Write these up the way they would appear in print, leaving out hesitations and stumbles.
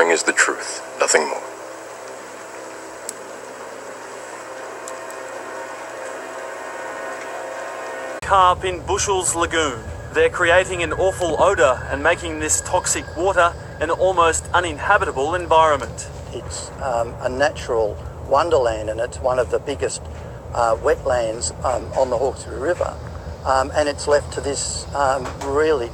sharing is the truth, nothing more. Carp in Bushells Lagoon. They're creating an awful odour and making this toxic water an almost uninhabitable environment. It's a natural wonderland, and it's one of the biggest wetlands on the Hawkesbury River. And it's left to this really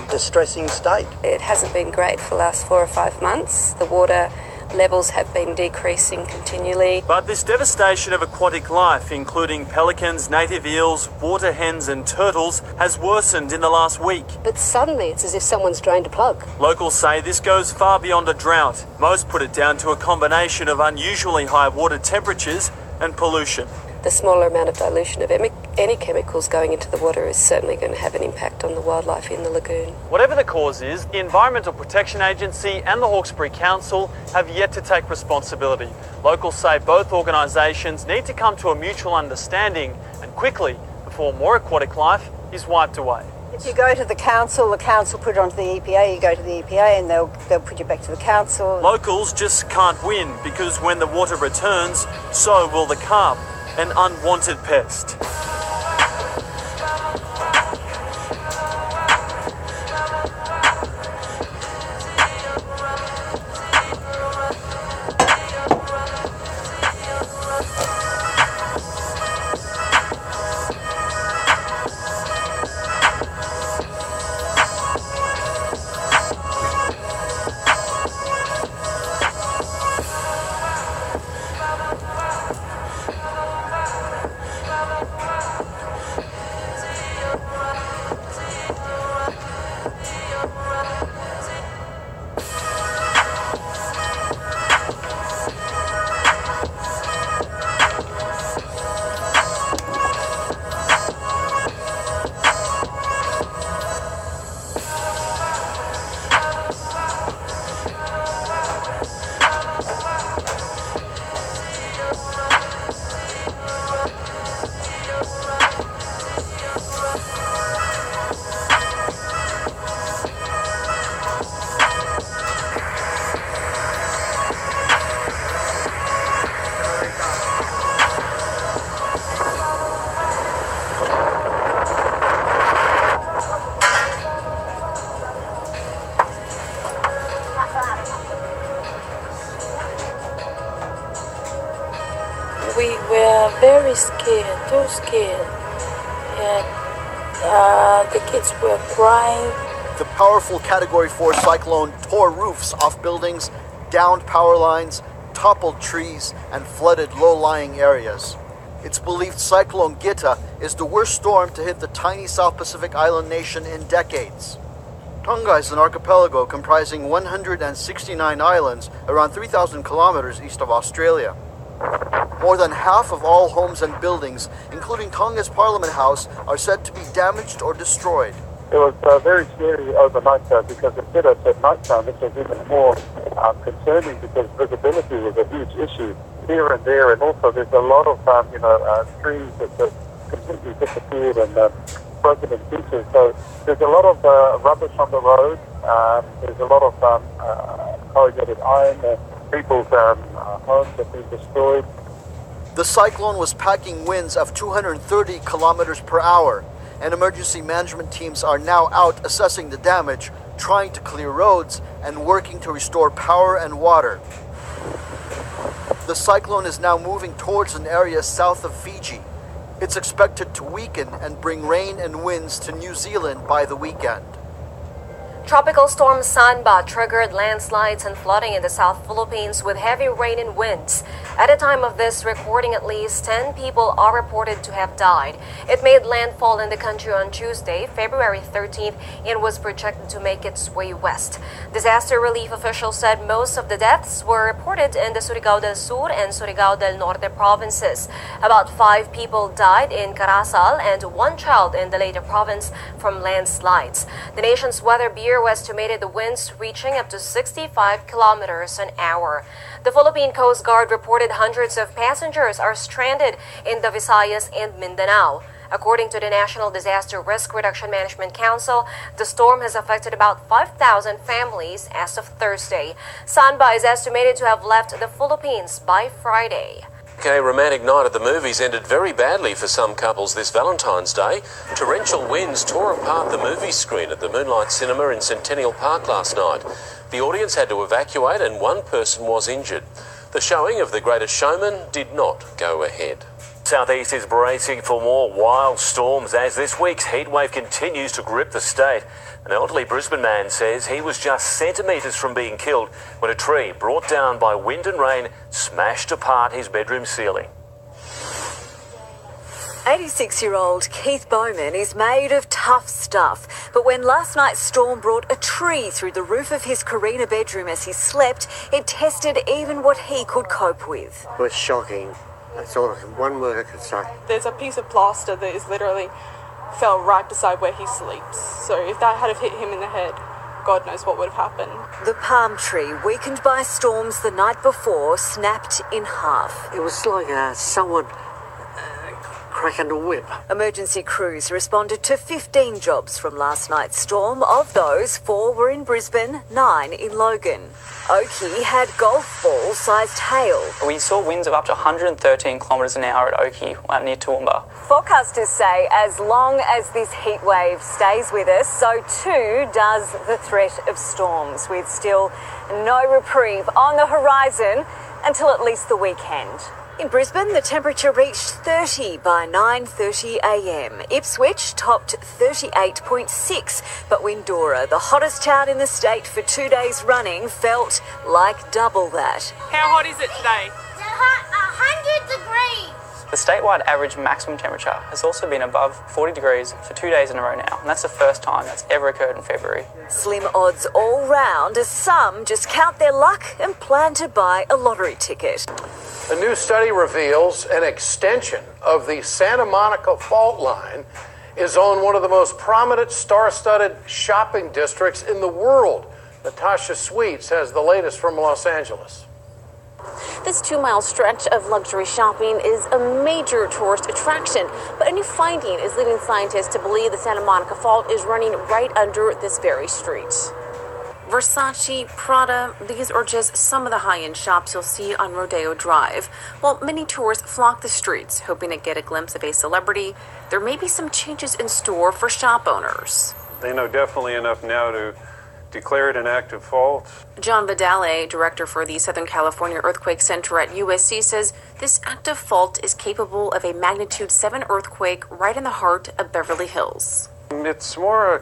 distressing state. It hasn't been great for the last 4 or 5 months. The water levels have been decreasing continually. But this devastation of aquatic life, including pelicans, native eels, water hens and turtles, has worsened in the last week. But suddenly it's as if someone's drained a plug. Locals say this goes far beyond a drought. Most put it down to a combination of unusually high water temperatures and pollution. The smaller amount of dilution of any chemicals going into the water is certainly going to have an impact on the wildlife in the lagoon. Whatever the cause is, the Environmental Protection Agency and the Hawkesbury Council have yet to take responsibility. Locals say both organisations need to come to a mutual understanding and quickly before more aquatic life is wiped away. If you go to the council put it onto the EPA, you go to the EPA and they'll put you back to the council. Locals just can't win because when the water returns, so will the carp, an unwanted pest. We were very scared, too scared, and the kids were crying. The powerful Category 4 cyclone tore roofs off buildings, downed power lines, toppled trees, and flooded low-lying areas. It's believed Cyclone Gita is the worst storm to hit the tiny South Pacific island nation in decades. Tonga is an archipelago comprising 169 islands around 3,000 kilometers east of Australia. More than half of all homes and buildings, including Tonga's Parliament House, are said to be damaged or destroyed. It was very scary overnight because it hit us at night time, which was even more concerning because visibility was a huge issue here and there, and also there's a lot of trees that have completely disappeared and broken in pieces. So there's a lot of rubbish on the road. There's a lot of corrugated iron. People's homes have been destroyed. The cyclone was packing winds of 230 kilometers per hour, and emergency management teams are now out assessing the damage, trying to clear roads, and working to restore power and water. The cyclone is now moving towards an area south of Fiji. It's expected to weaken and bring rain and winds to New Zealand by the weekend. Tropical storm Sanba triggered landslides and flooding in the South Philippines with heavy rain and winds. At the time of this recording, at least 10 people are reported to have died. It made landfall in the country on Tuesday, February 13th, and was projected to make its way west. Disaster relief officials said most of the deaths were reported in the Surigao del Sur and Surigao del Norte provinces. About 5 people died in Carasal and 1 child in the Leyte province from landslides. The nation's Weather Bureau estimated the winds reaching up to 65 kilometers an hour. The Philippine Coast Guard reported hundreds of passengers are stranded in the Visayas and Mindanao. According to the National Disaster Risk Reduction Management Council, the storm has affected about 5,000 families as of Thursday. Sanba is estimated to have left the Philippines by Friday. A romantic night at the movies ended very badly for some couples this Valentine's Day. Torrential winds tore apart the movie screen at the Moonlight Cinema in Centennial Park last night. The audience had to evacuate and one person was injured. The showing of The Greatest Showman did not go ahead. Southeast is bracing for more wild storms as this week's heatwave continues to grip the state. An elderly Brisbane man says he was just centimetres from being killed when a tree brought down by wind and rain smashed apart his bedroom ceiling. 86-year-old Keith Bowman is made of tough stuff, but when last night's storm brought a tree through the roof of his Carina bedroom as he slept, it tested even what he could cope with. It was shocking. That's all one word I could say. There's a piece of plaster that is literally fell right beside where he sleeps. So if that had have hit him in the head, God knows what would have happened. The palm tree, weakened by storms the night before, snapped in half. It was like someone cracking a whip. Emergency crews responded to 15 jobs from last night's storm. Of those, 4 were in Brisbane, 9 in Logan. Oakey had golf ball-sized hail. We saw winds of up to 113 kilometres an hour at Oakey, near Toowoomba. Forecasters say as long as this heat wave stays with us, so too does the threat of storms, with still no reprieve on the horizon until at least the weekend. In Brisbane, the temperature reached 30 by 9:30 a.m. Ipswich topped 38.6, but Windora, the hottest town in the state for 2 days running, felt like double that. How hot is it today? 100 degrees. The statewide average maximum temperature has also been above 40 degrees for 2 days in a row now, and that's the first time that's ever occurred in February. Slim odds all round as some just count their luck and plan to buy a lottery ticket. A new study reveals an extension of the Santa Monica fault line is on one of the most prominent star-studded shopping districts in the world. Natasha Sweets has the latest from Los Angeles. This 2-mile stretch of luxury shopping is a major tourist attraction, but a new finding is leading scientists to believe the Santa Monica Fault is running right under this very street. Versace, Prada, these are just some of the high-end shops you'll see on Rodeo Drive. While many tourists flock the streets, hoping to get a glimpse of a celebrity, there may be some changes in store for shop owners. They know definitely enough now to declare it an active fault. John Vidale, director for the Southern California Earthquake Center at USC, says this active fault is capable of a magnitude 7 earthquake right in the heart of Beverly Hills. It's more a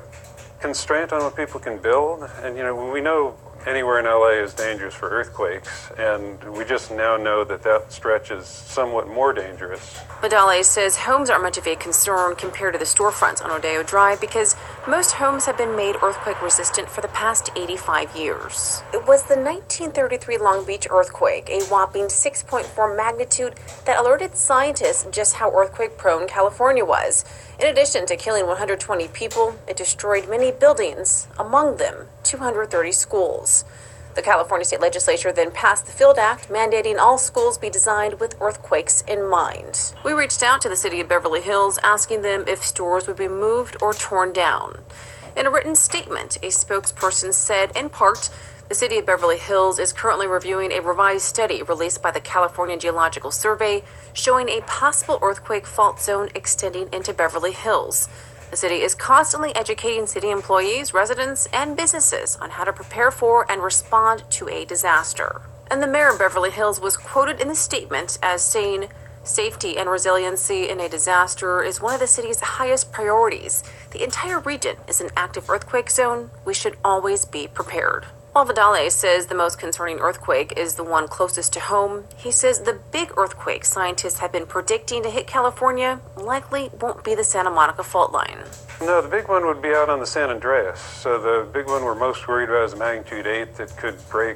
constraint on what people can build, and we know anywhere in LA is dangerous for earthquakes, and we just now know that that stretch is somewhat more dangerous. Vidale says homes aren't much of a concern compared to the storefronts on Rodeo Drive because most homes have been made earthquake resistant for the past 85 years. It was the 1933 Long Beach earthquake, a whopping 6.4 magnitude, that alerted scientists just how earthquake prone California was. In addition to killing 120 people, it destroyed many buildings, among them 230 schools. The California State Legislature then passed the Field Act, mandating all schools be designed with earthquakes in mind. We reached out to the city of Beverly Hills, asking them if stores would be moved or torn down. In a written statement, a spokesperson said, in part, the city of Beverly Hills is currently reviewing a revised study released by the California Geological Survey showing a possible earthquake fault zone extending into Beverly Hills. The city is constantly educating city employees, residents, and businesses on how to prepare for and respond to a disaster. And the mayor of Beverly Hills was quoted in the statement as saying, "Safety and resiliency in a disaster is one of the city's highest priorities. The entire region is an active earthquake zone. We should always be prepared." While Vidale says the most concerning earthquake is the one closest to home, he says the big earthquake scientists have been predicting to hit California likely won't be the Santa Monica fault line. No, the big one would be out on the San Andreas. So the big one we're most worried about is a magnitude 8 that could break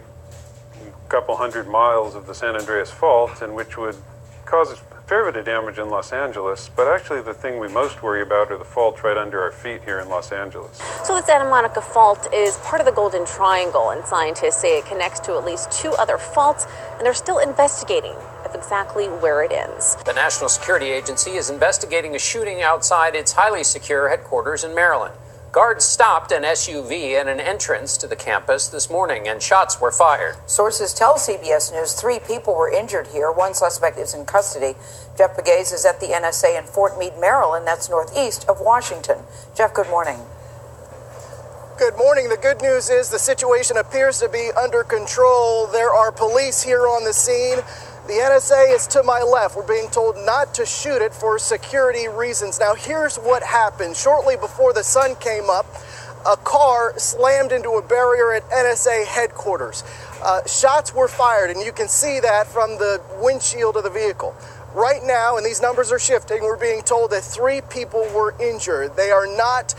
a couple hundred miles of the San Andreas fault, and which would cause a fair bit of damage in Los Angeles. But actually the thing we most worry about are the faults right under our feet here in Los Angeles. So the Santa Monica Fault is part of the Golden Triangle, and scientists say it connects to at least 2 other faults, and they're still investigating of exactly where it ends. The National Security Agency is investigating a shooting outside its highly secure headquarters in Maryland. Guards stopped an SUV at an entrance to the campus this morning, and shots were fired. Sources tell CBS News 3 people were injured here. One suspect is in custody. Jeff Pegues is at the NSA in Fort Meade, Maryland. That's northeast of Washington. Jeff, good morning. Good morning. The good news is the situation appears to be under control. There are police here on the scene. The NSA is to my left. We're being told not to shoot it for security reasons. Now, here's what happened. Shortly before the sun came up, a car slammed into a barrier at NSA headquarters. Shots were fired, and you can see that from the windshield of the vehicle. Right now, and these numbers are shifting, we're being told that 3 people were injured. They are not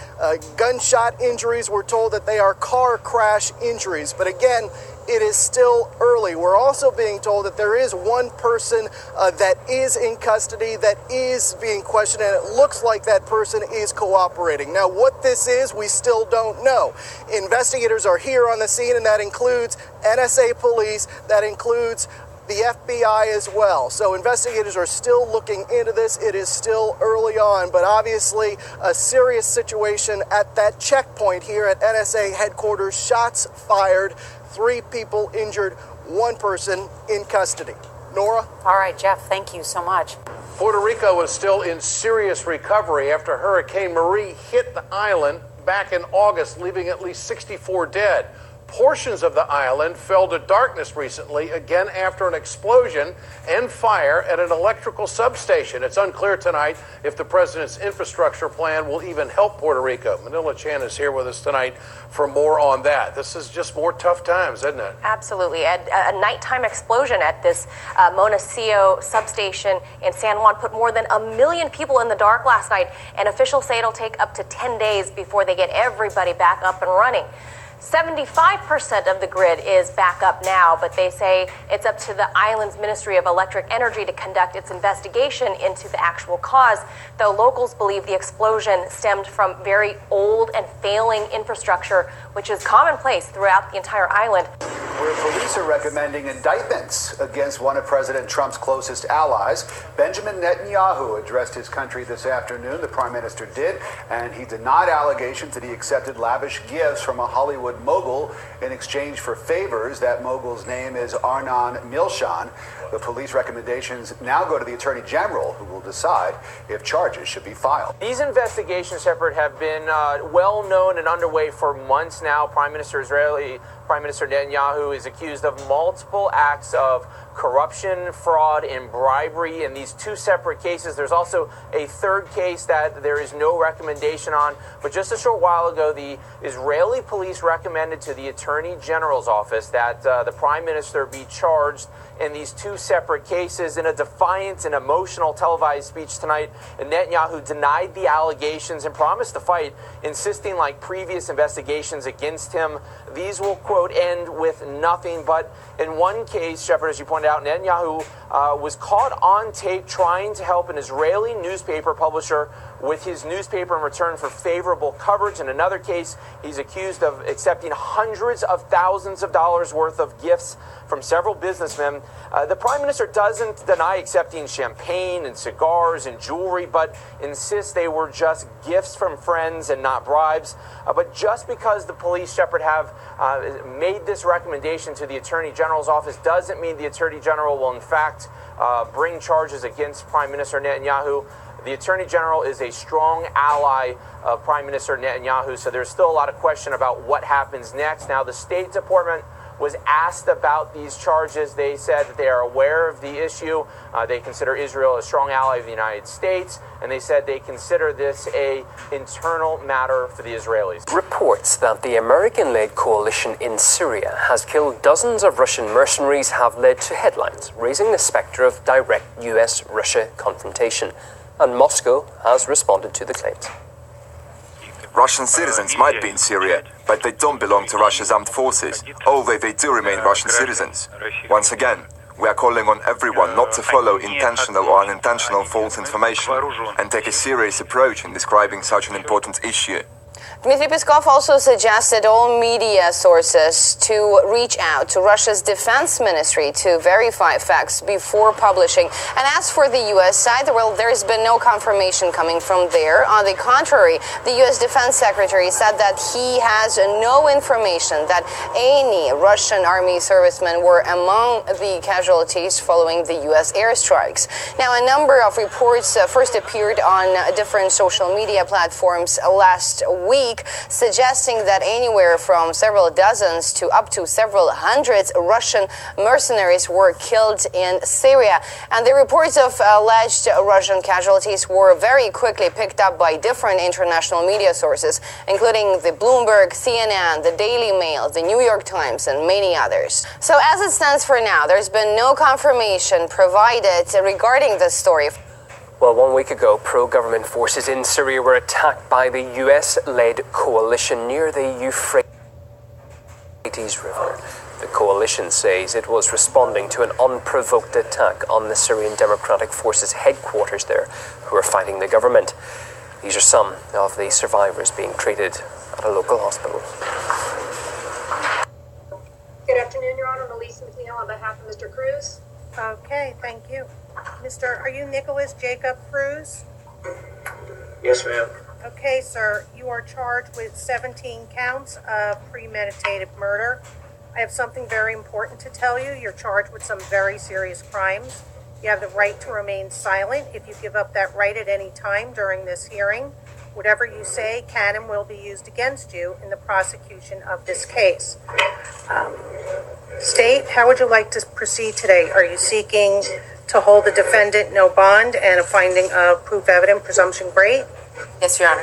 gunshot injuries. We're told that they are car crash injuries. But again, it is still early. We're also being told that there is one person that is in custody that is being questioned, and it looks like that person is cooperating. Now, what this is, we still don't know. Investigators are here on the scene, and that includes NSA police, that includes the FBI as well. So investigators are still looking into this. It is still early on, but obviously a serious situation at that checkpoint here at NSA headquarters. Shots fired, 3 people injured, 1 person in custody. Nora? All right, Jeff, thank you so much. Puerto Rico is still in serious recovery after Hurricane Marie hit the island back in August, leaving at least 64 dead. Portions of the island fell to darkness recently, again after an explosion and fire at an electrical substation. It's unclear tonight if the president's infrastructure plan will even help Puerto Rico. Manila Chan is here with us tonight for more on that. This is just more tough times, isn't it? Absolutely. A nighttime explosion at this Monacio substation in San Juan put more than 1 million people in the dark last night, and officials say it'll take up to 10 days before they get everybody back up and running. 75% of the grid is back up now, but they say it's up to the island's Ministry of Electric Energy to conduct its investigation into the actual cause, though locals believe the explosion stemmed from very old and failing infrastructure, which is commonplace throughout the entire island. Where police are recommending indictments against one of President Trump's closest allies. Benjamin Netanyahu addressed his country this afternoon, the prime minister did, and he denied allegations that he accepted lavish gifts from a Hollywood mogul in exchange for favors. That mogul's name is Arnon Milchan. The police recommendations now go to the Attorney General, who will decide if charges should be filed. These investigations, Shepard, have been well known and underway for months now. Israeli Prime Minister Netanyahu is accused of multiple acts of corruption, fraud, and bribery in these 2 separate cases. There's also a third case that there is no recommendation on. But just a short while ago, the Israeli police recommended to the Attorney General's office that the Prime Minister be charged in these 2 separate cases. In a defiant and emotional televised speech tonight, Netanyahu denied the allegations and promised to fight, insisting, like previous investigations against him, these will, quote, end with nothing. But in one case, Shepard, as you pointed out, Netanyahu was caught on tape trying to help an Israeli newspaper publisher with his newspaper in return for favorable coverage. In another case, he's accused of accepting hundreds of thousands of dollars worth of gifts from several businessmen. The prime minister doesn't deny accepting champagne and cigars and jewelry, but insists they were just gifts from friends and not bribes. But just because the police, Shepard, have made this recommendation to the Attorney General's office doesn't mean the Attorney General will in fact bring charges against Prime Minister Netanyahu. The Attorney General is a strong ally of Prime Minister Netanyahu, so there's still a lot of question about what happens next. Now, the State Department was asked about these charges. They said that they are aware of the issue. They consider Israel a strong ally of the United States, and they said they consider this an internal matter for the Israelis. Reports that the American-led coalition in Syria has killed dozens of Russian mercenaries have led to headlines raising the specter of direct US-Russia confrontation, and Moscow has responded to the claims. Russian citizens might be in Syria, but they don't belong to Russia's armed forces, although they do remain Russian citizens. Once again, we are calling on everyone not to follow intentional or unintentional false information and take a serious approach in describing such an important issue. Dmitry Peskov also suggested all media sources to reach out to Russia's defense ministry to verify facts before publishing. And as for the U.S. side, well, there's been no confirmation coming from there. On the contrary, the U.S. Defense Secretary said that he has no information that any Russian army servicemen were among the casualties following the U.S. airstrikes. Now, a number of reports first appeared on different social media platforms last week, suggesting that anywhere from several dozens to up to several hundreds Russian mercenaries were killed in Syria. And the reports of alleged Russian casualties were very quickly picked up by different international media sources, including the Bloomberg, CNN, the Daily Mail, the New York Times, and many others. So as it stands for now, there's been no confirmation provided regarding this story. Well, 1 week ago, pro-government forces in Syria were attacked by the US-led coalition near the Euphrates River. The coalition says it was responding to an unprovoked attack on the Syrian Democratic Forces headquarters there, who are fighting the government. These are some of the survivors being treated at a local hospital. Good afternoon, Your Honor. Melissa McNeil on behalf of Mr. Cruz. Okay, thank you. Are you Nicholas Jacob Cruz? Yes, ma'am. Okay, sir. You are charged with 17 counts of premeditated murder. I have something very important to tell you. You're charged with some very serious crimes. You have the right to remain silent. If you give up that right at any time during this hearing, whatever you say can and will be used against you in the prosecution of this case. State, how would you like to proceed today? Are you seeking to hold the defendant no bond and a finding of proof evident, presumption great? Yes, Your Honor.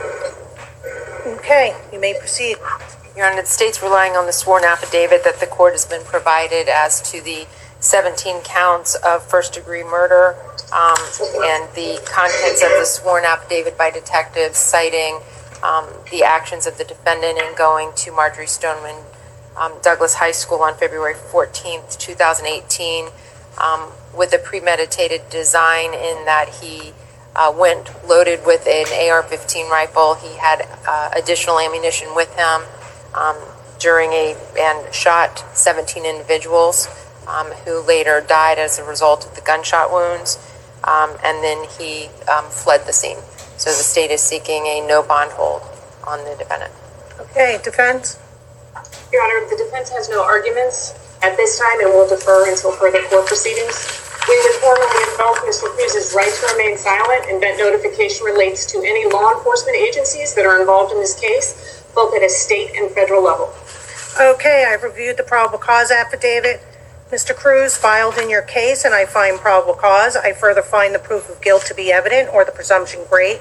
Okay, you may proceed. Your Honor, the state's relying on the sworn affidavit that the court has been provided as to the 17 counts of first-degree murder and the contents of the sworn affidavit by detectives citing the actions of the defendant in going to Marjorie Stoneman Douglas High School on February 14th, 2018, with a premeditated design in that he went loaded with an AR-15 rifle. He had additional ammunition with him and shot 17 individuals who later died as a result of the gunshot wounds, and then he fled the scene. So the state is seeking a no bond hold on the defendant. Okay, defense? Your Honor, the defense has no arguments at this time and will defer until further court proceedings. We would formally invoke Mr. Cruz's right to remain silent, and that notification relates to any law enforcement agencies that are involved in this case, both at a state and federal level. Okay, I've reviewed the probable cause affidavit. Mr. Cruz filed in your case, and I find probable cause. I further find the proof of guilt to be evident or the presumption great.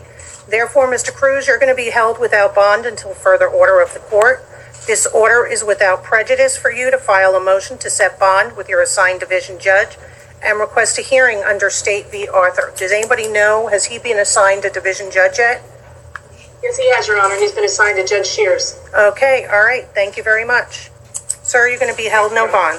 Therefore, Mr. Cruz, you're going to be held without bond until further order of the court. This order is without prejudice for you to file a motion to set bond with your assigned division judge and request a hearing under State v. Arthur. Does anybody know, has he been assigned a division judge yet? Yes, he has, Your Honor. He's been assigned to Judge Shears. Okay, all right. Thank you very much. Sir, you're going to be held no bond.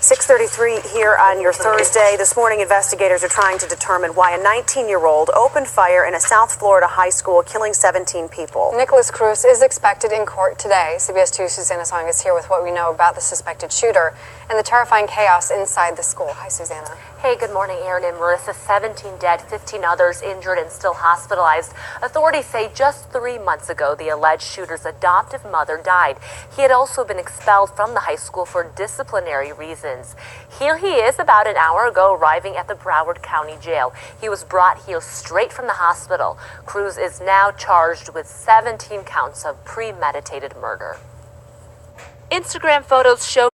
6:33 here on your Thursday. This morning, investigators are trying to determine why a 19-year-old opened fire in a South Florida high school, killing 17 people. Nicholas Cruz is expected in court today. CBS 2's Susanna Song is here with what we know about the suspected shooter and the terrifying chaos inside the school. Hi, Susanna. Hey, good morning, Aaron and Marissa. 17 dead, 15 others injured and still hospitalized. Authorities say just 3 months ago, the alleged shooter's adoptive mother died. He had also been expelled from the high school for disciplinary reasons. Here he is about an hour ago, arriving at the Broward County Jail. He was brought here straight from the hospital. Cruz is now charged with 17 counts of premeditated murder. Instagram photos show